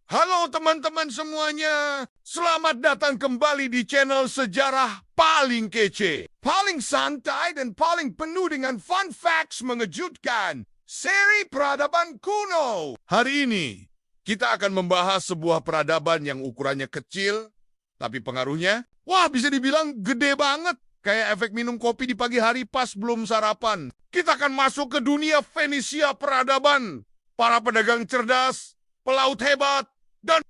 Halo teman-teman semuanya, selamat datang kembali di channel Sejarah Paling Kece. Paling santai dan paling penuh dengan fun facts mengejutkan. Seri Peradaban Kuno. Hari ini, kita akan membahas sebuah peradaban yang ukurannya kecil, tapi pengaruhnya, bisa dibilang gede banget. Kayak efek minum kopi di pagi hari pas belum sarapan. Kita akan masuk ke dunia Fenisia peradaban. Para pedagang cerdas, pelaut hebat, dan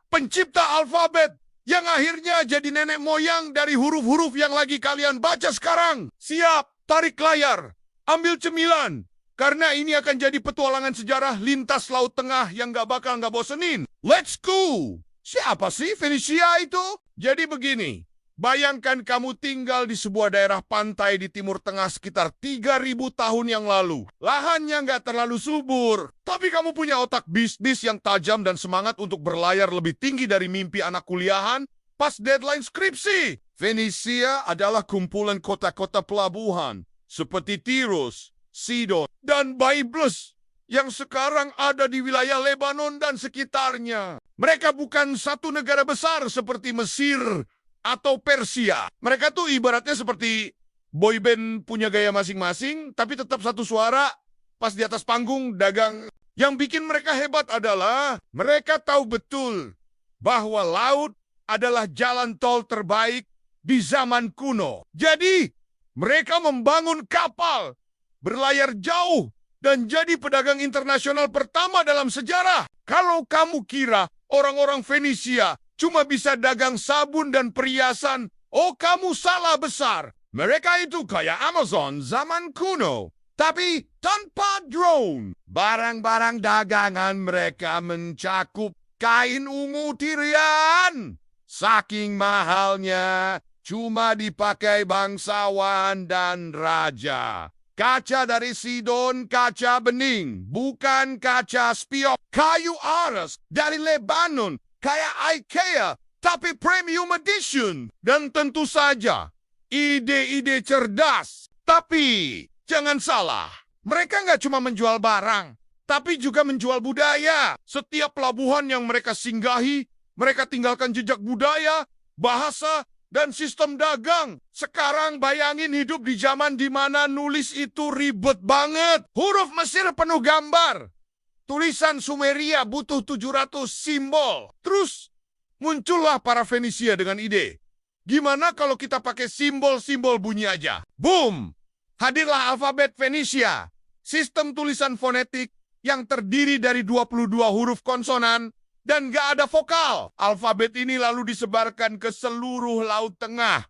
pencipta alfabet yang akhirnya jadi nenek moyang dari huruf-huruf yang lagi kalian baca sekarang. Siap, tarik layar, ambil cemilan, karena ini akan jadi petualangan sejarah lintas Laut Tengah yang gak bosenin. Let's go! Siapa sih Fenisia itu? Jadi begini, bayangkan kamu tinggal di sebuah daerah pantai di Timur Tengah sekitar 3.000 tahun yang lalu. Lahannya nggak terlalu subur, tapi kamu punya otak bisnis yang tajam dan semangat untuk berlayar lebih tinggi dari mimpi anak kuliahan pas deadline skripsi. Fenisia adalah kumpulan kota-kota pelabuhan seperti Tirus, Sidon, dan Byblos yang sekarang ada di wilayah Lebanon dan sekitarnya. Mereka bukan satu negara besar seperti Mesir atau Persia. Mereka tuh ibaratnya seperti boyband punya gaya masing-masing, tapi tetap satu suara pas di atas panggung dagang. Yang bikin mereka hebat adalah mereka tahu betul bahwa laut adalah jalan tol terbaik di zaman kuno. Jadi, mereka membangun kapal, berlayar jauh, dan jadi pedagang internasional pertama dalam sejarah. Kalau kamu kira orang-orang Fenisia cuma bisa dagang sabun dan perhiasan, kamu salah besar. Mereka itu kayak Amazon zaman kuno, tapi tanpa drone. Barang-barang dagangan mereka mencakup kain ungu Tyrian. Saking mahalnya, cuma dipakai bangsawan dan raja. Kaca dari Sidon, kaca bening, bukan kaca spion. Kayu aras dari Lebanon, kayak IKEA, tapi premium edition. Dan tentu saja, ide-ide cerdas. Tapi, jangan salah, mereka nggak cuma menjual barang, tapi juga menjual budaya. Setiap pelabuhan yang mereka singgahi, mereka tinggalkan jejak budaya, bahasa, dan sistem dagang. Sekarang bayangin hidup di zaman di mana nulis itu ribet banget. Huruf Mesir penuh gambar. Tulisan Sumeria butuh 700 simbol. Terus muncullah para Fenisia dengan ide. Gimana kalau kita pakai simbol-simbol bunyi aja? Boom! Hadirlah alfabet Fenisia. Sistem tulisan fonetik yang terdiri dari 22 huruf konsonan dan gak ada vokal. Alfabet ini lalu disebarkan ke seluruh Laut Tengah,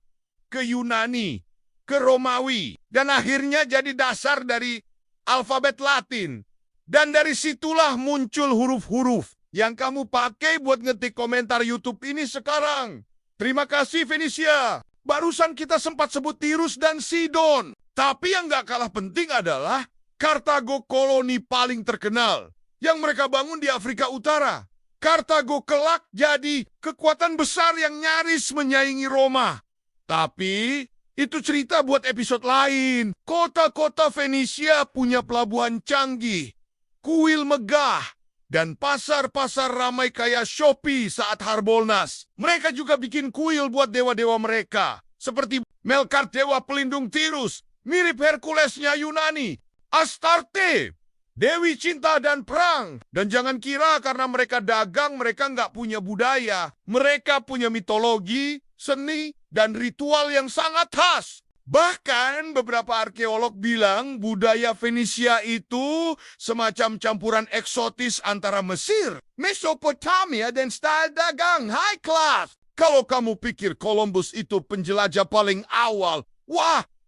ke Yunani, ke Romawi, dan akhirnya jadi dasar dari alfabet Latin. Dan dari situlah muncul huruf-huruf yang kamu pakai buat ngetik komentar YouTube ini sekarang. Terima kasih Fenisia. Barusan kita sempat sebut Tirus dan Sidon. Tapi yang gak kalah penting adalah Kartago, koloni paling terkenal yang mereka bangun di Afrika Utara. Kartago kelak jadi kekuatan besar yang nyaris menyaingi Roma. Tapi itu cerita buat episode lain. Kota-kota Fenisia punya pelabuhan canggih, kuil megah, dan pasar-pasar ramai kayak Shopee saat Harbolnas. Mereka juga bikin kuil buat dewa-dewa mereka, seperti Melkart, dewa pelindung Tirus, mirip Herkulesnya Yunani, Astarte, Dewi Cinta dan Perang. Dan jangan kira karena mereka dagang, mereka nggak punya budaya. Mereka punya mitologi, seni, dan ritual yang sangat khas. Bahkan beberapa arkeolog bilang budaya Fenisia itu semacam campuran eksotis antara Mesir, Mesopotamia, dan style dagang high class. Kalau kamu pikir Columbus itu penjelajah paling awal,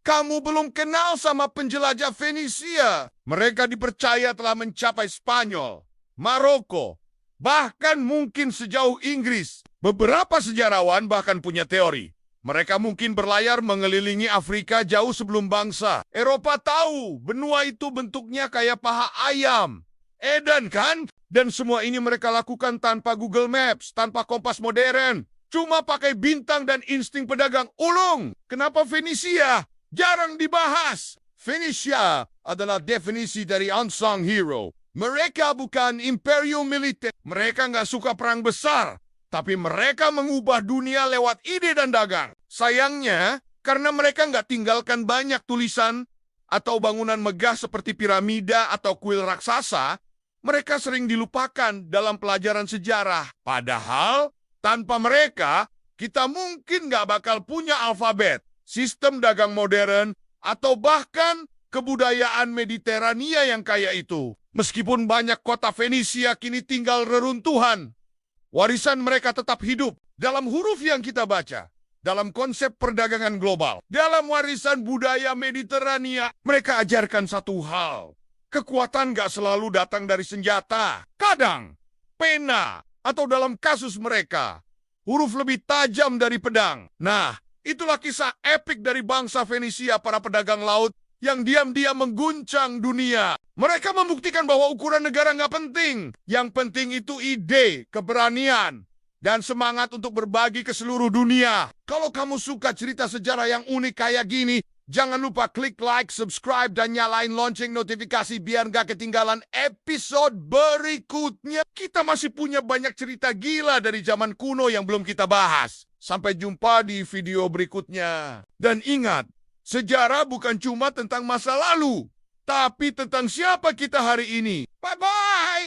kamu belum kenal sama penjelajah Fenisia. Mereka dipercaya telah mencapai Spanyol, Maroko, bahkan mungkin sejauh Inggris. Beberapa sejarawan bahkan punya teori. Mereka mungkin berlayar mengelilingi Afrika jauh sebelum bangsa Eropa tahu benua itu bentuknya kayak paha ayam. Edan kan? Dan semua ini mereka lakukan tanpa Google Maps, tanpa kompas modern. Cuma pakai bintang dan insting pedagang. Ulung, kenapa Fenisia jarang dibahas? Fenisia adalah definisi dari unsung hero. Mereka bukan imperium militer. Mereka nggak suka perang besar. Tapi mereka mengubah dunia lewat ide dan dagang. Sayangnya, karena mereka nggak tinggalkan banyak tulisan atau bangunan megah seperti piramida atau kuil raksasa, mereka sering dilupakan dalam pelajaran sejarah. Padahal, tanpa mereka, kita mungkin nggak bakal punya alfabet, sistem dagang modern, atau bahkan kebudayaan Mediterania yang kaya itu. Meskipun banyak kota Fenisia kini tinggal reruntuhan, warisan mereka tetap hidup dalam huruf yang kita baca. Dalam konsep perdagangan global, dalam warisan budaya Mediterania, mereka ajarkan satu hal. Kekuatan gak selalu datang dari senjata. Kadang, pena, atau dalam kasus mereka, huruf lebih tajam dari pedang. Nah, itulah kisah epik dari bangsa Fenisia, para pedagang laut yang diam-diam mengguncang dunia. Mereka membuktikan bahwa ukuran negara nggak penting. Yang penting itu ide, keberanian, dan semangat untuk berbagi ke seluruh dunia. Kalau kamu suka cerita sejarah yang unik kayak gini, jangan lupa klik like, subscribe, dan nyalain lonceng notifikasi biar nggak ketinggalan episode berikutnya. Kita masih punya banyak cerita gila dari zaman kuno yang belum kita bahas. Sampai jumpa di video berikutnya. Dan ingat, sejarah bukan cuma tentang masa lalu, tapi tentang siapa kita hari ini. Bye-bye!